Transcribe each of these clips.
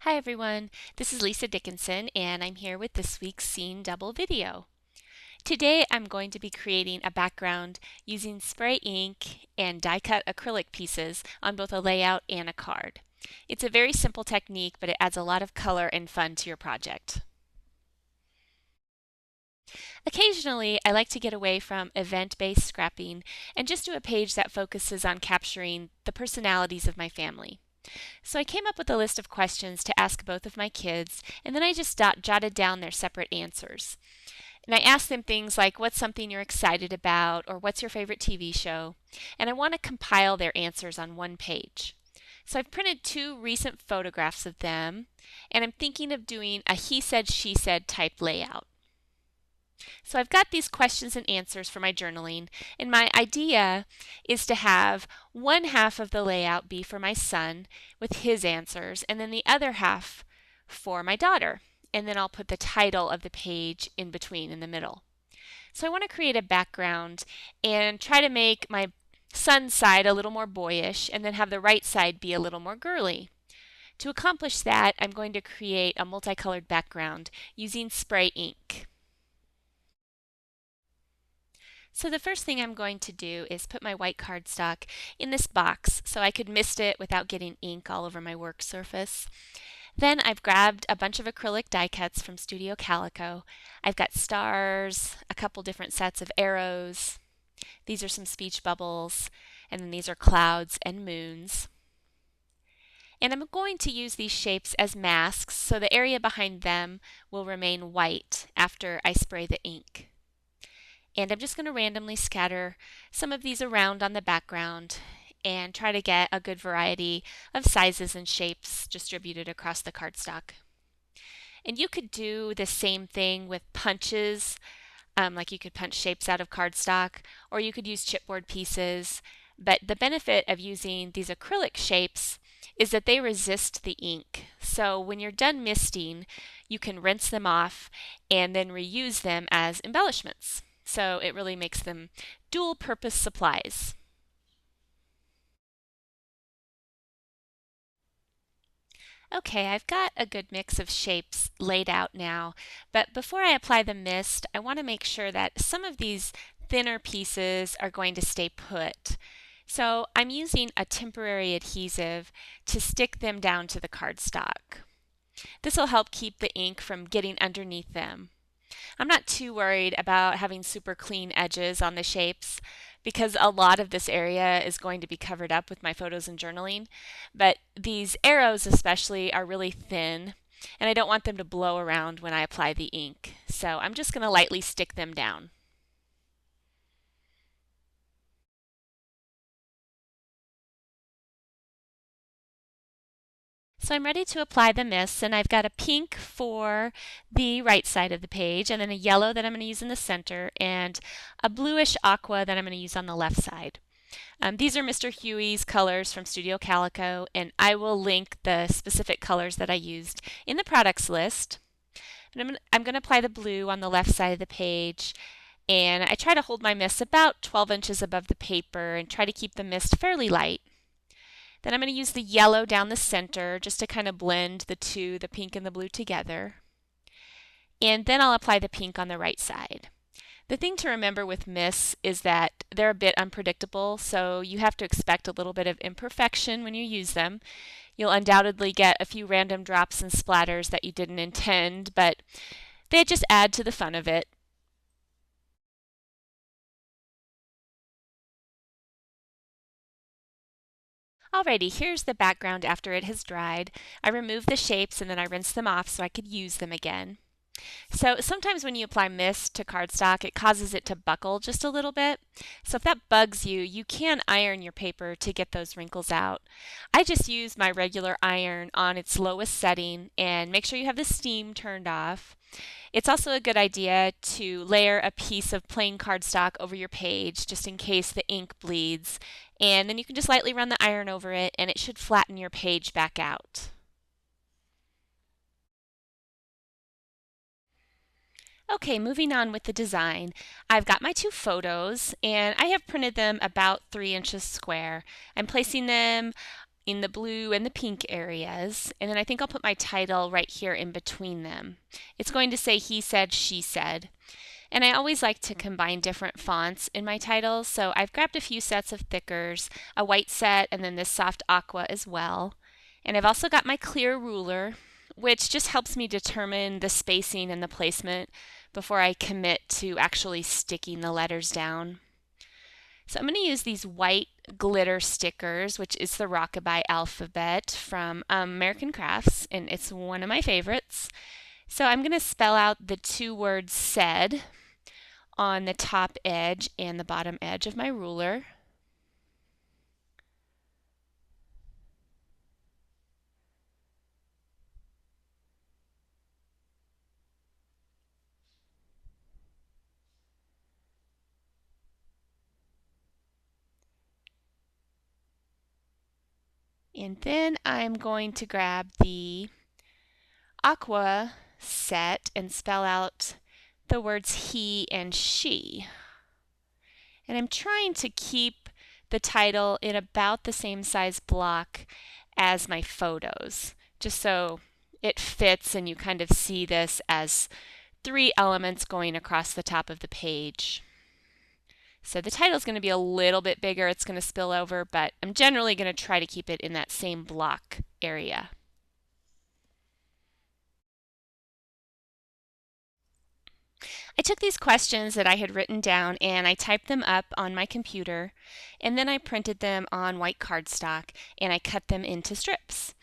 Hi everyone, this is Lisa Dickinson and I'm here with this week's Scene Double video. Today I'm going to be creating a background using spray ink and die cut acrylic pieces on both a layout and a card. It's a very simple technique, but it adds a lot of color and fun to your project. Occasionally, I like to get away from event-based scrapping and just do a page that focuses on capturing the personalities of my family. So I came up with a list of questions to ask both of my kids, and then I just jotted down their separate answers. And I asked them things like, what's something you're excited about, or what's your favorite TV show? And I want to compile their answers on one page. So I've printed two recent photographs of them, and I'm thinking of doing a he said, she said type layout. So I've got these questions and answers for my journaling, and my idea is to have one half of the layout be for my son with his answers, and then the other half for my daughter. And then I'll put the title of the page in between in the middle. So I want to create a background and try to make my son's side a little more boyish and then have the right side be a little more girly. To accomplish that, I'm going to create a multicolored background using spray ink. So the first thing I'm going to do is put my white cardstock in this box so I could mist it without getting ink all over my work surface. Then I've grabbed a bunch of acrylic die cuts from Studio Calico. I've got stars, a couple different sets of arrows. These are some speech bubbles, and then these are clouds and moons. And I'm going to use these shapes as masks so the area behind them will remain white after I spray the ink. And I'm just going to randomly scatter some of these around on the background and try to get a good variety of sizes and shapes distributed across the cardstock. And you could do the same thing with punches, like you could punch shapes out of cardstock, or you could use chipboard pieces. But the benefit of using these acrylic shapes is that they resist the ink. So when you're done misting, you can rinse them off and then reuse them as embellishments. So it really makes them dual purpose supplies. Okay, I've got a good mix of shapes laid out now, but before I apply the mist, I want to make sure that some of these thinner pieces are going to stay put. So I'm using a temporary adhesive to stick them down to the cardstock. This will help keep the ink from getting underneath them. I'm not too worried about having super clean edges on the shapes because a lot of this area is going to be covered up with my photos and journaling, but these arrows especially are really thin and I don't want them to blow around when I apply the ink. So I'm just going to lightly stick them down. So I'm ready to apply the mist, and I've got a pink for the right side of the page, and then a yellow that I'm going to use in the center, and a bluish aqua that I'm going to use on the left side. These are Mr. Huey's colors from Studio Calico, and I will link the specific colors that I used in the products list. And I'm going to apply the blue on the left side of the page, and I try to hold my mist about 12 inches above the paper and try to keep the mist fairly light. Then I'm going to use the yellow down the center just to kind of blend the two, the pink and the blue, together. And then I'll apply the pink on the right side. The thing to remember with mists is that they're a bit unpredictable, so you have to expect a little bit of imperfection when you use them. You'll undoubtedly get a few random drops and splatters that you didn't intend, but they just add to the fun of it. Alrighty, here's the background after it has dried. I removed the shapes and then I rinsed them off so I could use them again. So sometimes when you apply mist to cardstock, it causes it to buckle just a little bit. So if that bugs you, you can iron your paper to get those wrinkles out. I just use my regular iron on its lowest setting and make sure you have the steam turned off. It's also a good idea to layer a piece of plain cardstock over your page just in case the ink bleeds. And then you can just lightly run the iron over it and it should flatten your page back out. Okay, moving on with the design. I've got my two photos and I have printed them about 3 inches square. I'm placing them in the blue and the pink areas, and then I think I'll put my title right here in between them. It's going to say he said, she said. And I always like to combine different fonts in my titles, so I've grabbed a few sets of thickers, a white set, and then this soft aqua as well. And I've also got my clear ruler, which just helps me determine the spacing and the placement before I commit to actually sticking the letters down. So I'm going to use these white glitter stickers, which is the Rockabye alphabet from American Crafts, and it's one of my favorites. So I'm going to spell out the two words said on the top edge and the bottom edge of my ruler. And then I'm going to grab the aqua set and spell out the words he and she. And I'm trying to keep the title in about the same size block as my photos, just so it fits and you kind of see this as three elements going across the top of the page. So the title is going to be a little bit bigger, it's going to spill over, but I'm generally going to try to keep it in that same block area. I took these questions that I had written down and I typed them up on my computer, and then I printed them on white cardstock and I cut them into strips.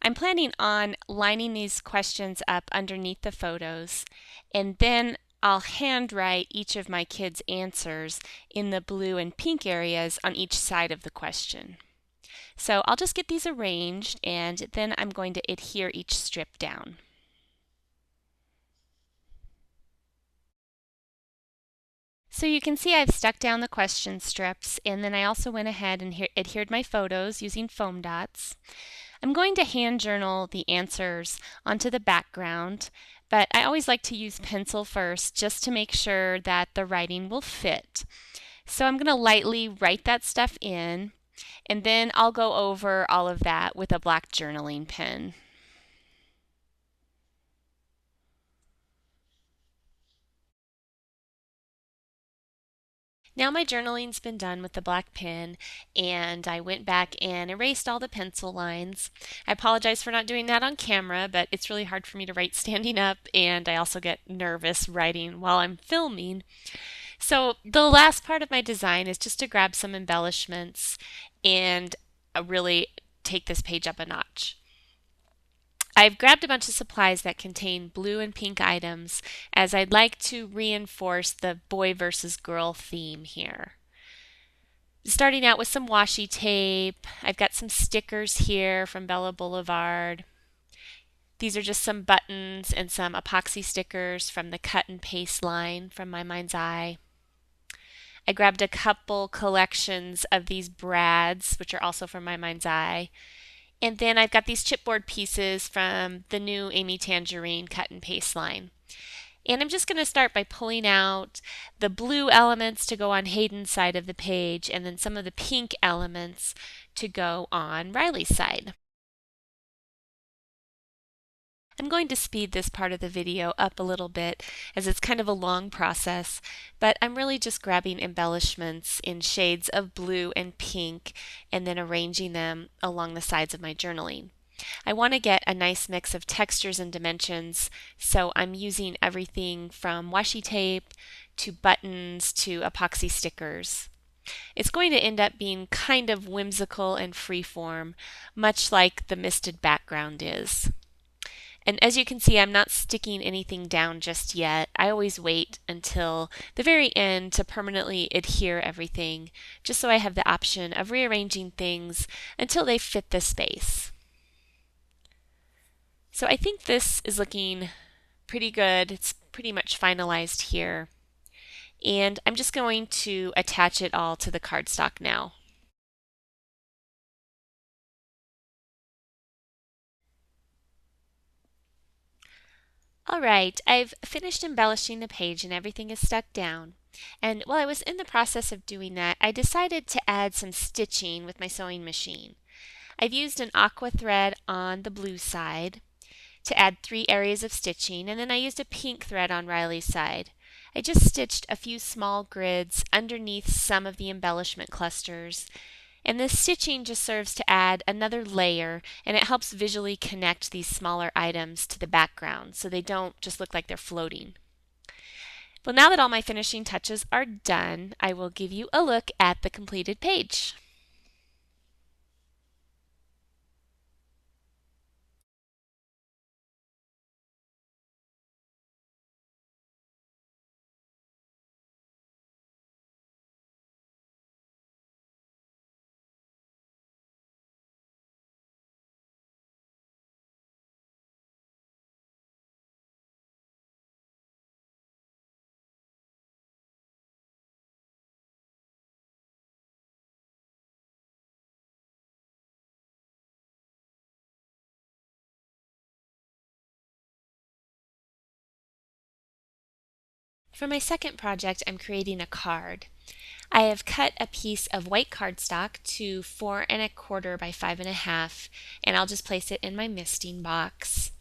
I'm planning on lining these questions up underneath the photos, and then I'll handwrite each of my kids' answers in the blue and pink areas on each side of the question. So I'll just get these arranged, and then I'm going to adhere each strip down. So you can see I've stuck down the question strips, and then I also went ahead and adhered my photos using foam dots. I'm going to hand journal the answers onto the background, but I always like to use pencil first just to make sure that the writing will fit. So I'm going to lightly write that stuff in, and then I'll go over all of that with a black journaling pen. Now my journaling's been done with the black pen, and I went back and erased all the pencil lines. I apologize for not doing that on camera, but it's really hard for me to write standing up, and I also get nervous writing while I'm filming. So the last part of my design is just to grab some embellishments and really take this page up a notch. I've grabbed a bunch of supplies that contain blue and pink items, as I'd like to reinforce the boy versus girl theme here. Starting out with some washi tape, I've got some stickers here from Blvd. These are just some buttons and some epoxy stickers from the cut and paste line from My Mind's Eye. I grabbed a couple collections of these brads, which are also from My Mind's Eye. And then I've got these chipboard pieces from the new Amy Tangerine cut and paste line. And I'm just going to start by pulling out the blue elements to go on Hayden's side of the page, and then some of the pink elements to go on Riley's side. I'm going to speed this part of the video up a little bit as it's kind of a long process, but I'm really just grabbing embellishments in shades of blue and pink and then arranging them along the sides of my journaling. I want to get a nice mix of textures and dimensions, so I'm using everything from washi tape to buttons to epoxy stickers. It's going to end up being kind of whimsical and freeform, much like the misted background is. And as you can see, I'm not sticking anything down just yet. I always wait until the very end to permanently adhere everything, just so I have the option of rearranging things until they fit the space. So I think this is looking pretty good. It's pretty much finalized here. And I'm just going to attach it all to the cardstock now. Alright, I've finished embellishing the page and everything is stuck down. And while I was in the process of doing that, I decided to add some stitching with my sewing machine. I've used an aqua thread on the blue side to add 3 areas of stitching, and then I used a pink thread on Riley's side. I just stitched a few small grids underneath some of the embellishment clusters, and this stitching just serves to add another layer, and it helps visually connect these smaller items to the background so they don't just look like they're floating. Well, now that all my finishing touches are done, I will give you a look at the completed page. For my second project, I'm creating a card. I have cut a piece of white cardstock to 4¼ by 5½, and I'll just place it in my misting box.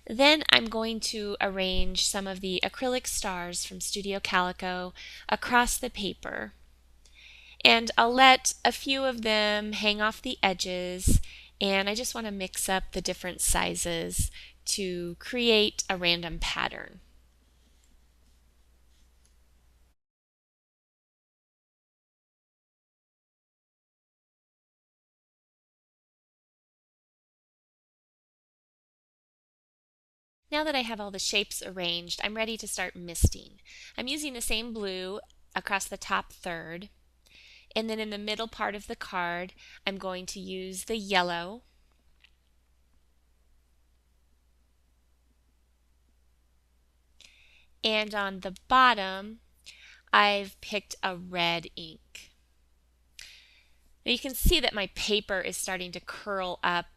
Then I'm going to arrange some of the acrylic stars from Studio Calico across the paper. And I'll let a few of them hang off the edges, and I just want to mix up the different sizes to create a random pattern. Now that I have all the shapes arranged, I'm ready to start misting. I'm using the same blue across the top third, and then in the middle part of the card, I'm going to use the yellow, and on the bottom, I've picked a red ink. Now you can see that my paper is starting to curl up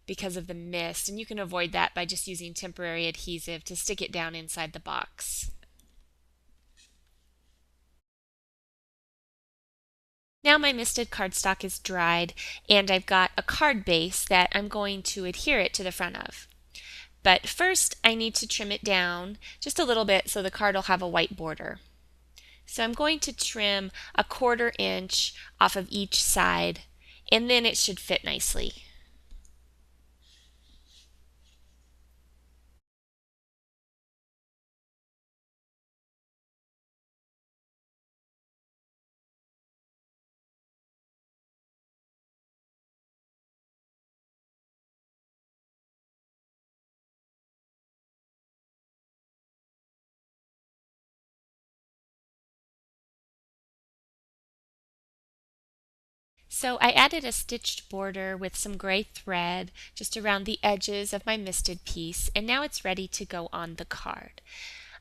because of the mist, and you can avoid that by just using temporary adhesive to stick it down inside the box. Now my misted cardstock is dried, and I've got a card base that I'm going to adhere it to the front of. But first I need to trim it down just a little bit so the card will have a white border. So I'm going to trim 1/4 inch off of each side, and then it should fit nicely. So I added a stitched border with some gray thread just around the edges of my misted piece, and now it's ready to go on the card.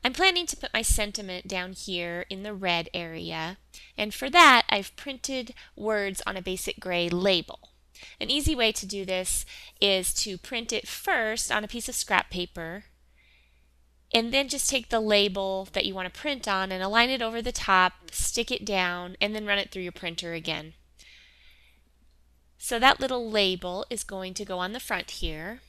I'm planning to put my sentiment down here in the red area, and for that I've printed words on a basic gray label. An easy way to do this is to print it first on a piece of scrap paper, and then just take the label that you want to print on and align it over the top, stick it down, and then run it through your printer again. So that little label is going to go on the front here.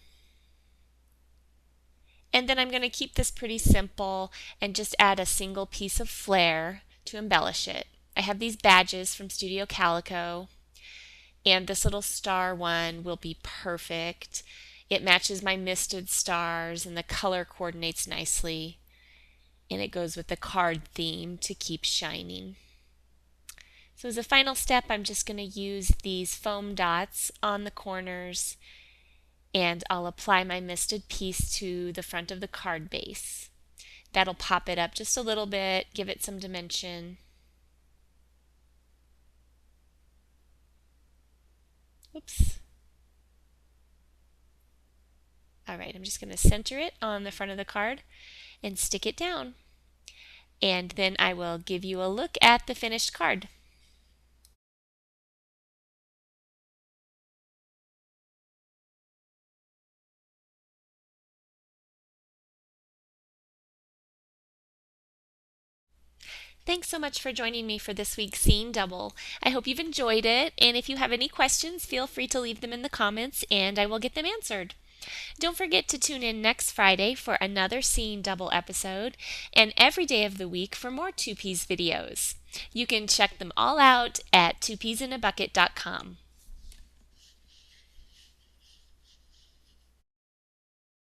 And then I'm going to keep this pretty simple and just add a single piece of flair to embellish it. I have these badges from Studio Calico, and this little star one will be perfect. It matches my misted stars and the color coordinates nicely, and it goes with the card theme to keep shining. So as a final step, I'm just going to use these foam dots on the corners, and I'll apply my misted piece to the front of the card base. That'll pop it up just a little bit, give it some dimension. Oops. Alright, I'm just going to center it on the front of the card and stick it down. And then I will give you a look at the finished card. Thanks so much for joining me for this week's Seeing Double. I hope you've enjoyed it, and if you have any questions, feel free to leave them in the comments and I will get them answered. Don't forget to tune in next Friday for another Seeing Double episode, and every day of the week for more 2Ps videos. You can check them all out at 2psinabucket.com.